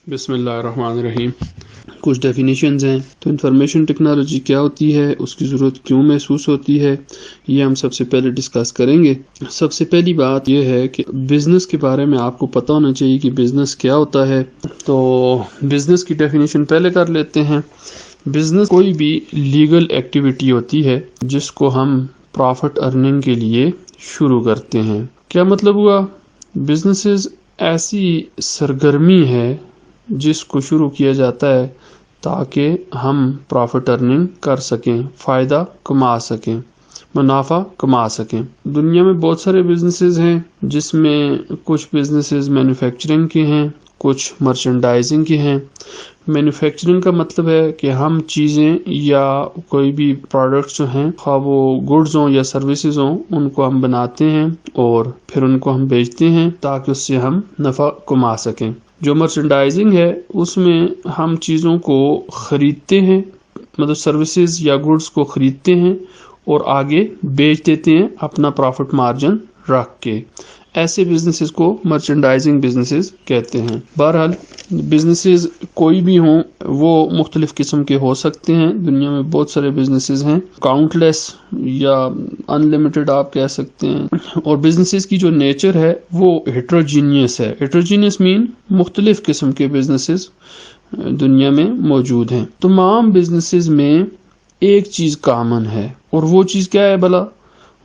بسم اللہ الرحمن الرحیم۔ کچھ ڈیفینیشنز ہیں۔ تو انفارمیشن ٹیکنالوجی کیا ہوتی ہے، اس کی ضرورت کیوں محسوس ہوتی ہے، یہ ہم سب سے پہلے ڈسکس کریں گے۔ سب سے پہلی بات یہ ہے کہ بزنس کے بارے میں آپ کو پتہ ہونا چاہیے کہ بزنس کیا ہوتا ہے۔ تو بزنس کی ڈیفینیشن پہلے کر لیتے ہیں۔ بزنس کوئی بھی لیگل ایکٹیویٹی ہوتی ہے جس کو ہم پروفٹ ارننگ کے لیے شروع کرتے ہیں۔ کیا مطلب ہوا؟ بزنسز ایسی سرگرمی ہے جس کو شروع کیا جاتا ہے تاکہ ہم پروفٹ ارننگ کر سکیں، فائدہ کما سکیں، منافع کما سکیں۔ دنیا میں بہت سارے بزنسز ہیں جس میں کچھ بزنسز مینوفیکچرنگ کے ہیں، کچھ مرچنڈائزنگ کے ہیں۔ مینوفیکچرنگ کا مطلب ہے کہ ہم چیزیں یا کوئی بھی پروڈکٹس جو ہیں، خواہ وہ گڈز ہوں یا سروسز ہوں، ان کو ہم بناتے ہیں اور پھر ان کو ہم بیچتے ہیں تاکہ اس سے ہم نفع کما سکیں۔ جو مرچنڈائزنگ ہے اس میں ہم چیزوں کو خریدتے ہیں، مطلب سروسز یا گڈز کو خریدتے ہیں اور آگے بیچ دیتے ہیں اپنا پروفٹ مارجن رکھ کے۔ ایسے بزنسز کو مرچنڈائزنگ بزنسز کہتے ہیں۔ بہرحال بزنسز کوئی بھی ہوں، وہ مختلف قسم کے ہو سکتے ہیں۔ دنیا میں بہت سارے بزنسز ہیں، کاؤنٹلیس یا ان لمیٹڈ آپ کہہ سکتے ہیں۔ اور بزنسز کی جو نیچر ہے وہ ہیٹروجینیس ہے۔ ہیٹروجینیس مین مختلف قسم کے بزنسز دنیا میں موجود ہیں۔ تمام بزنسز میں ایک چیز کامن ہے، اور وہ چیز کیا ہے بھلا؟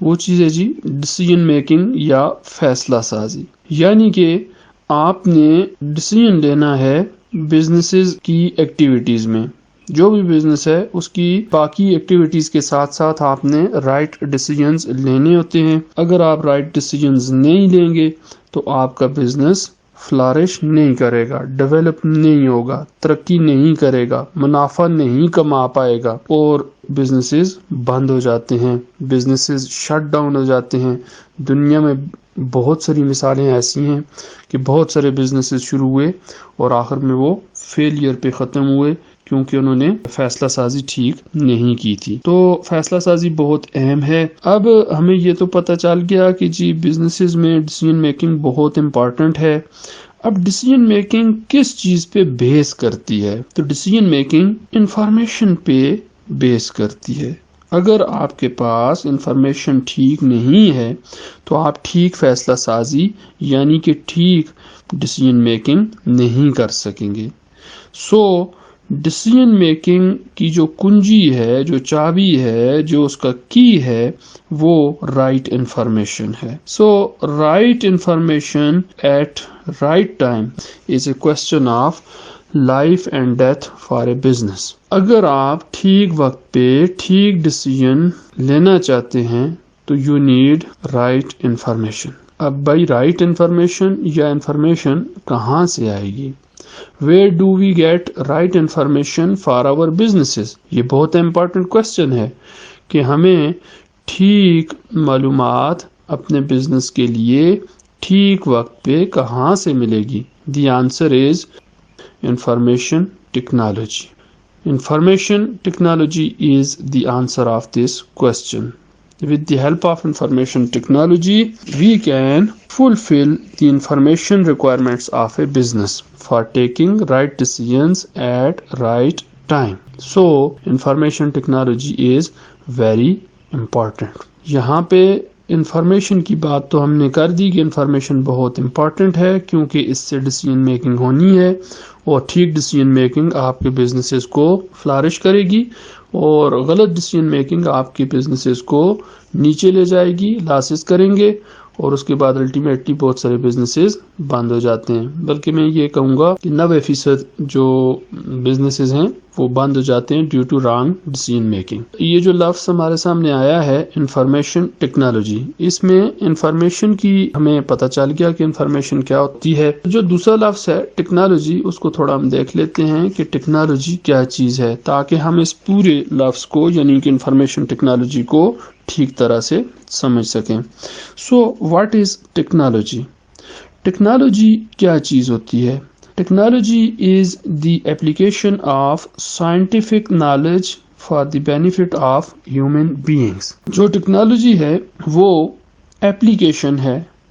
وہ چیز ہے جی ڈیسیژن میکنگ یا فیصلہ سازی۔ یعنی کہ آپ نے ڈیسیژن لینا ہے بزنسز کی ایکٹیویٹیز میں۔ جو بھی بزنس ہے اس کی باقی ایکٹیویٹیز کے ساتھ ساتھ آپ نے رائٹ ڈیسیژنز لینے ہوتے ہیں۔ اگر آپ رائٹ ڈیسیژنز نہیں لیں گے تو آپ کا بزنس فلارش نہیں کرے گا، ڈیولپ نہیں ہوگا، ترقی نہیں کرے گا، منافع نہیں کما پائے گا، اور بزنسز بند ہو جاتے ہیں، بزنسز شٹ ڈاؤن ہو جاتے ہیں۔ دنیا میں بہت ساری مثالیں ایسی ہیں کہ بہت سارے بزنسز شروع ہوئے اور آخر میں وہ فیلئر پہ ختم ہوئے کیونکہ انہوں نے فیصلہ سازی ٹھیک نہیں کی تھی۔ تو فیصلہ سازی بہت اہم ہے۔ اب ہمیں یہ تو پتہ چل گیا کہ جی بزنسز میں ڈیسیژن میکنگ بہت امپورٹنٹ ہے۔ اب ڈیسیژن میکنگ کس چیز پہ بیس کرتی ہے؟ تو ڈیسیژن میکنگ انفارمیشن پہ بیس کرتی ہے۔ اگر آپ کے پاس انفارمیشن ٹھیک نہیں ہے تو آپ ٹھیک فیصلہ سازی یعنی کہ ٹھیک ڈیسیژن میکنگ نہیں کر سکیں گے۔ ڈیسیژن میکنگ کی جو کنجی ہے، جو چابی ہے، جو اس کا کی ہے، وہ رائٹ انفارمیشن ہے۔ Right information at right time is a question of life and death for a business. اگر آپ ٹھیک وقت پہ ٹھیک ڈیسیژن لینا چاہتے ہیں تو یو نیڈ رائٹ انفارمیشن۔ اب بھائی رائٹ انفارمیشن یا انفارمیشن کہاں سے آئے گی؟ Where do we get right information for our businesses؟ یہ بہت امپورٹنٹ کوسچن ہے کہ ہمیں ٹھیک معلومات اپنے بزنس کے لیے ٹھیک وقت پہ کہاں سے ملے گی؟ The answer is information technology. Information technology is the answer of this question. With the help of information technology, we can fulfill the information requirements of a business for taking right decisions at right time. So, information technology is very important. یہاں پہ information کی بات تو ہم نے کر دی کہ information بہت امپورٹنٹ ہے کیونکہ اس سے ڈیسیژن میکنگ ہونی ہے، اور ٹھیک ڈیسیژن میکنگ آپ کے بزنسز کو فلارش کرے گی، اور غلط ڈیسیژن میکنگ آپ کے بزنسز کو نیچے لے جائے گی، لاسز کریں گے، اور اس کے بعد الٹیمیٹلی بہت سارے بزنسز بند ہو جاتے ہیں۔ بلکہ میں یہ کہوں گا کہ 90% جو بزنسز ہیں وہ بند ہو جاتے ہیں due to wrong decision making. یہ جو لفظ ہمارے سامنے آیا ہے انفارمیشن ٹیکنالوجی، اس میں انفارمیشن کی ہمیں پتہ چل گیا کہ انفارمیشن کیا ہوتی ہے۔ جو دوسرا لفظ ہے ٹیکنالوجی، اس کو تھوڑا ہم دیکھ لیتے ہیں کہ ٹیکنالوجی کیا چیز ہے، تاکہ ہم اس پورے لفظ کو یعنی کہ انفارمیشن ٹیکنالوجی کو ٹھیک طرح سے سمجھ سکیں۔ What is technology? ٹیکنالوجی کیا چیز ہوتی ہے؟ Technology is the application of scientific knowledge for the benefit of human beings. جو ٹیکنالوجی ہے وہ ایپلیکیشن ہے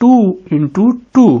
2 into 2,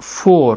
4।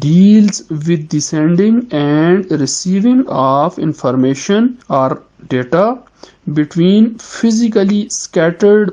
deals with the sending and receiving of information or data between physically scattered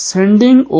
sending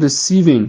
receiving.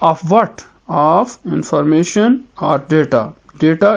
of what? of information or data. Data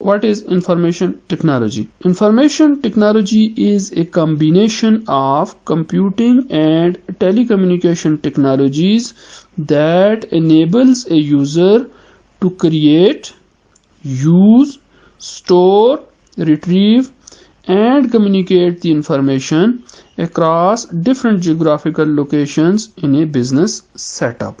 What is information technology? Information technology is a combination of computing and telecommunication technologies that enables a user to create, use, store, retrieve and communicate the information across different geographical locations in a business setup.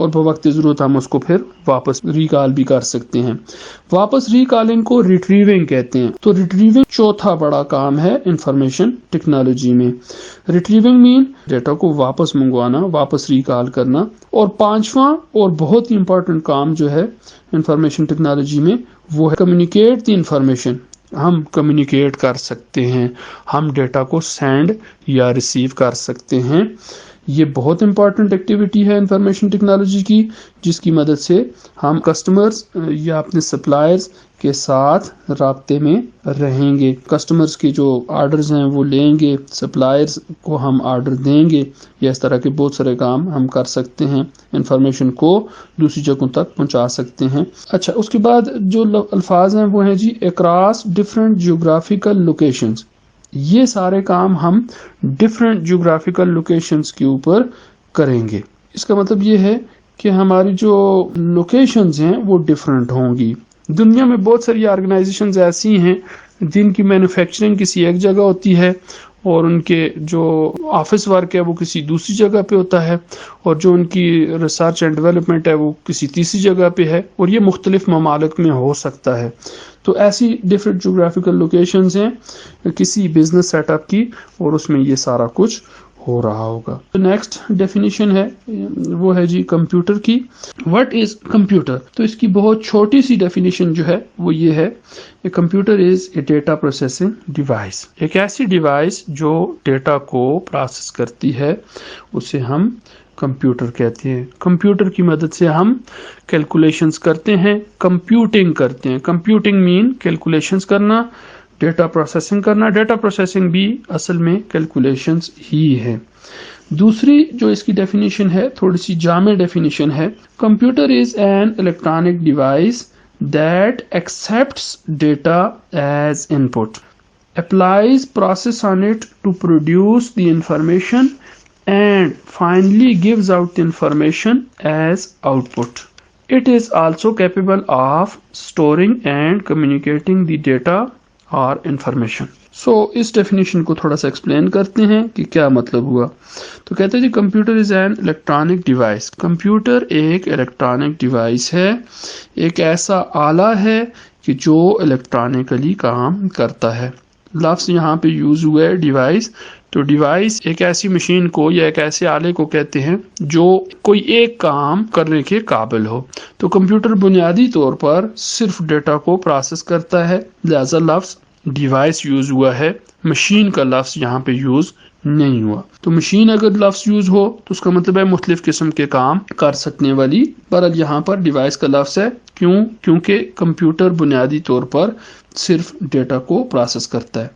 اور بوقت ضرورت ہم اس کو پھر واپس recall بھی کر سکتے ہیں. واپس ریکالنگ کو ریٹریونگ کہتے ہیں. تو ریٹریونگ چوتھا بڑا کام ہے انفارمیشن ٹیکنالوجی میں. ریٹریونگ مین ڈیٹا کو واپس منگوانا، واپس ریکال کرنا. اور پانچواں اور بہت ہی امپورٹنٹ کام جو ہے انفارمیشن ٹیکنالوجی میں وہ ہے کمیونیکیٹ دی انفارمیشن. ہم کمیونیکیٹ کر سکتے ہیں، ہم ڈیٹا کو سینڈ یا ریسیو کر سکتے ہیں. یہ بہت امپورٹنٹ ایکٹیویٹی ہے انفارمیشن ٹیکنالوجی کی، جس کی مدد سے ہم کسٹمرز یا اپنے سپلائرز کے ساتھ رابطے میں رہیں گے. کسٹمرز کے جو آرڈرز ہیں وہ لیں گے، سپلائرز کو ہم آرڈر دیں گے، یا اس طرح کے بہت سارے کام ہم کر سکتے ہیں، انفارمیشن کو دوسری جگہوں تک پہنچا سکتے ہیں. اچھا، اس کے بعد جو الفاظ ہیں وہ ہیں جی اکراس ڈفرینٹ جیوگرافیکل لوکیشنز. یہ سارے کام ہم ڈفرینٹ جیوگرافیکل لوکیشنز کے اوپر کریں گے. اس کا مطلب یہ ہے کہ ہماری جو لوکیشنز ہیں وہ ڈفرینٹ ہوں گی. دنیا میں بہت ساری آرگنائزیشنز ایسی ہیں جن کی مینوفیکچرنگ کسی ایک جگہ ہوتی ہے اور ان کے جو آفس ورک ہے وہ کسی دوسری جگہ پہ ہوتا ہے، اور جو ان کی ریسرچ اینڈ ڈیولپمنٹ ہے وہ کسی تیسری جگہ پہ ہے، اور یہ مختلف ممالک میں ہو سکتا ہے. تو ایسی ڈفرینٹ جیوگرافیکل لوکیشنز ہیں کسی بزنس سیٹ اپ کی، اور اس میں یہ سارا کچھ ہو رہا ہوگا. نیکسٹ ڈیفینیشن ہے وہ ہے جی کمپیوٹر کی. What is computer? تو اس کی بہت چھوٹی سی ڈیفینیشن جو ہے وہ یہ ہے کہ computer is a data processing device. ایک ایسی ڈیوائس جو ڈیٹا کو پروسیس کرتی ہے اسے ہم کمپیوٹر کہتے ہیں. کمپیوٹر کی مدد سے ہم کیلکولیشنز کرتے ہیں، کمپیوٹنگ کرتے ہیں. کمپیوٹنگ مین کیلکولیشنز کرنا، ڈیٹا پروسیسنگ کرنا. ڈیٹا پروسیسنگ بھی اصل میں کیلکولیشنز ہی ہے. دوسری جو اس کی ڈیفینیشن ہے تھوڑی سی جامع ڈیفینیشن ہے. Computer is an electronic device that accepts data as in put, applies process on it to produce the information and finally gives out the information as output. It is also capable of storing and communicating the data or information. So اس definition کو تھوڑا سا explain کرتے ہیں کہ کیا مطلب ہوا. تو کہتے ہیں جی computer is an electronic device. Computer ایک الیکٹرانک ڈیوائس ہے، ایک ایسا آلہ ہے کہ جو الیکٹرانکلی کام کرتا ہے. لفظ یہاں پہ یوز ہوا ہے ڈیوائس. تو ڈیوائس ایک ایسی مشین کو یا ایک ایسے آلے کو کہتے ہیں جو کوئی ایک کام کرنے کے قابل ہو. تو کمپیوٹر بنیادی طور پر صرف ڈیٹا کو پروسیس کرتا ہے، لہذا لفظ ڈیوائس یوز ہوا ہے، مشین کا لفظ یہاں پہ یوز نہیں ہوا. تو مشین اگر لفظ یوز ہو تو اس کا مطلب ہے مختلف قسم کے کام کر سکنے والی، پر یہاں پر ڈیوائس کا لفظ ہے. کیونکہ کمپیوٹر بنیادی طور پر صرف ڈیٹا کو پروسیس کرتا ہے.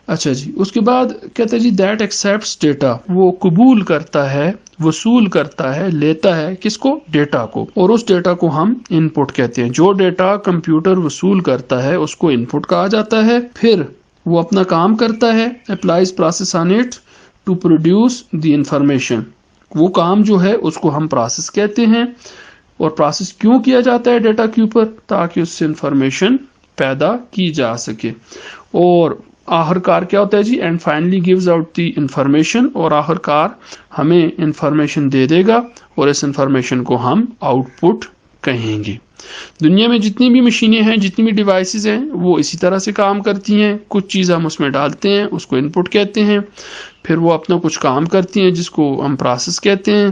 اچھا جی، اس کے بعد کہتے ہیں جی دیٹ ایکسپٹس ڈیٹا، وہ قبول کرتا ہے، وصول کرتا ہے، لیتا ہے کس کو؟ ڈیٹا کو. اور اس ڈیٹا کو ہم ان پٹ کہتے ہیں. جو ڈیٹا کمپیوٹر وصول کرتا ہے اس کو ان پٹ کہا جاتا ہے. پھر وہ اپنا کام کرتا ہے، applies process on it to produce the information. وہ کام جو ہے اس کو ہم پروسیس کہتے ہیں. اور پروسیس کیوں کیا جاتا ہے ڈیٹا کے اوپر؟ تاکہ اس سے انفارمیشن پیدا کی جا سکے. اور آخر کار کیا ہوتا ہے جی؟ And finally gives out the information. اور آخر کار ہمیں انفارمیشن دے دے گا، اور اس انفارمیشن کو ہم آؤٹ پٹ کہیں گے. دنیا میں جتنی بھی مشینیں ہیں، جتنی بھی ڈیوائسز ہیں، وہ اسی طرح سے کام کرتی ہیں. کچھ چیز ہم اس میں ڈالتے ہیں، اس کو ان پٹ کہتے ہیں. پھر وہ اپنا کچھ کام کرتی ہیں جس کو ہم پروسیس کہتے ہیں.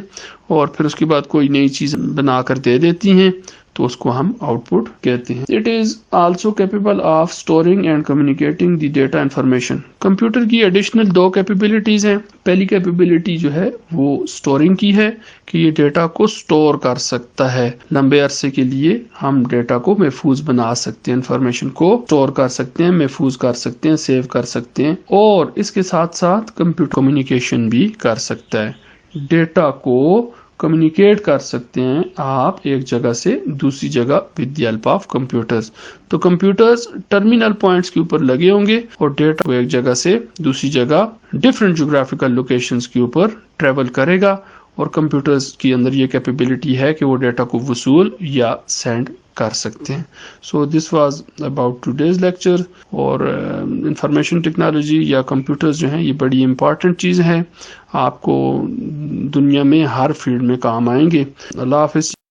اور پھر اس کے بعد کوئی نئی چیز بنا کر دے دیتی ہیں تو اس کو ہم آؤٹ پٹ کہتے ہیں. It is also capable of storing and communicating the data information. Computer کی ایڈیشنل 2 کیپیبلٹیز ہیں. پہلی کیپیبلٹی جو ہے وہ اسٹورنگ کی ہے کہ یہ ڈیٹا کو اسٹور کر سکتا ہے. لمبے عرصے کے لیے ہم ڈیٹا کو محفوظ بنا سکتے ہیں، انفارمیشن کو اسٹور کر سکتے ہیں، محفوظ کر سکتے ہیں، سیو کر سکتے ہیں. اور اس کے ساتھ ساتھ کمپیوٹر کمیونیکیشن بھی کر سکتا ہے. ڈیٹا کو کمیونیکیٹ کر سکتے ہیں آپ ایک جگہ سے دوسری جگہ with the help of computers. تو کمپیوٹرز ٹرمینل پوائنٹس کے اوپر لگے ہوں گے اور ڈیٹا کو ایک جگہ سے دوسری جگہ ڈفرینٹ جیوگرافیکل لوکیشنز کے اوپر ٹریول کرے گا. اور کمپیوٹرز کے اندر یہ کیپیبلٹی ہے کہ وہ ڈیٹا کو وصول یا سینڈ کر سکتے ہیں. So this was about today's lecture. اور انفارمیشن ٹیکنالوجی یا کمپیوٹرز جو ہیں یہ بڑی امپارٹنٹ چیز ہے، آپ کو دنیا میں ہر فیلڈ میں کام آئیں گے. اللہ حافظ.